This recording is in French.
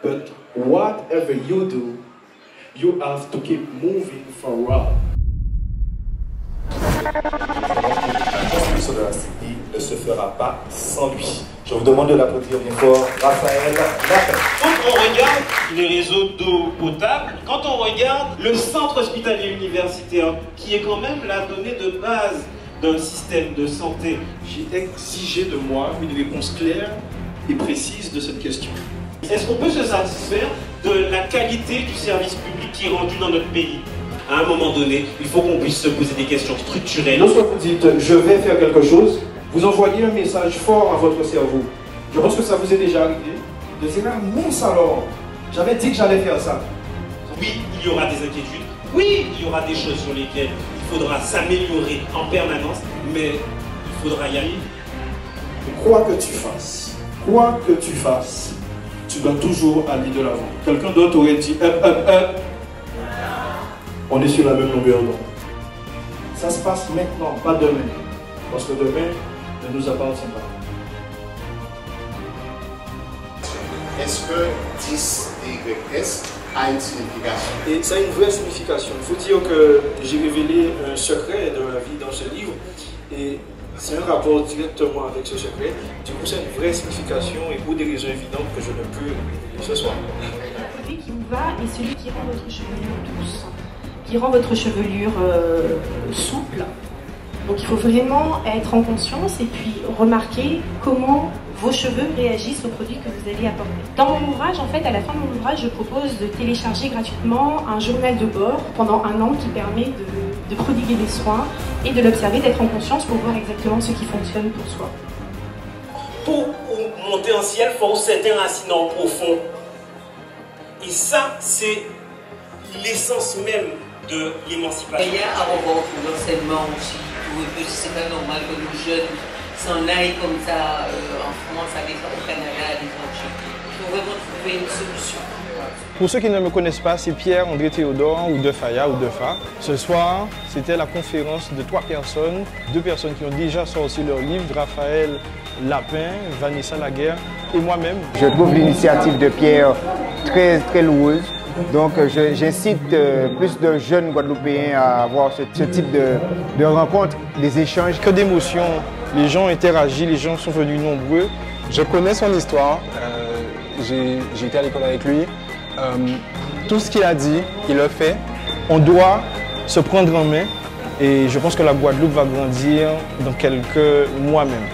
But whatever you do, you have to keep moving forward. De la CDI ne se fera pas sans lui. Je vous demande de l'applaudir bien fort, Raphaël Lapin. Quand on regarde les réseaux d'eau potable, quand on regarde le centre hospitalier universitaire, qui est quand même la donnée de base d'un système de santé, J'ai exigé de moi une réponse claire et précise de cette question. est-ce qu'on peut se satisfaire de la qualité du service public qui est rendu dans notre pays? À un moment donné, il faut qu'on puisse se poser des questions structurelles. Lorsque vous dites « je vais faire quelque chose », vous envoyez un message fort à votre cerveau. Je pense que ça vous est déjà arrivé de dire « ah mince alors, j'avais dit que j'allais faire ça ». Oui, il y aura des inquiétudes. Oui, il y aura des choses sur lesquelles il faudra s'améliorer en permanence, mais il faudra y aller. Quoi que tu fasses, tu dois toujours aller de l'avant. Quelqu'un d'autre aurait dit on est sur la même longueur d'onde. Ça se passe maintenant, pas demain. Parce que demain ne nous appartient pas. Est-ce que 10YS a une signification? Et ça a une vraie signification. Il faut dire que j'ai révélé un secret de ma vie dans ce livre. Et c'est un rapport directement avec ce secret. Du coup, c'est une vraie signification et pour des raisons évidentes que je ne peux révéler ce soir. Le produit qui vous va est celui qui rend votre chevelure douce, qui rend votre chevelure souple. Donc il faut vraiment être en conscience et puis remarquer comment vos cheveux réagissent aux produits que vous allez apporter. Dans mon ouvrage, en fait, à la fin de mon ouvrage, je propose de télécharger gratuitement un journal de bord pendant 1 an qui permet de prodiguer des soins et de l'observer, d'être en conscience pour voir exactement ce qui fonctionne pour soi. Pour monter en ciel, il faut certains racines en profond. Et ça, c'est l'essence même de l'émancipation. Il y a un rapport pour l'enseignement aussi. C'est pas normal que nos jeunes s'en aillent comme ça en France, au Canada, à l'étranger. Il faut vraiment trouver une solution. Pour ceux qui ne me connaissent pas, c'est Pierre-André Théodore ou Defaya ou Defa. Ce soir, c'était la conférence de 3 personnes, 2 personnes qui ont déjà sorti leur livre, Raphaël Lapin, Vanessa Laguerre et moi-même. Je trouve l'initiative de Pierre très loueuse. Donc j'incite plus de jeunes Guadeloupéens à avoir ce type de rencontres, des échanges. Que d'émotions, les gens interagissent, les gens sont venus nombreux. Je connais son histoire, j'ai été à l'école avec lui. Tout ce qu'il a dit, il le fait. On doit se prendre en main et je pense que la Guadeloupe va grandir dans quelques mois même.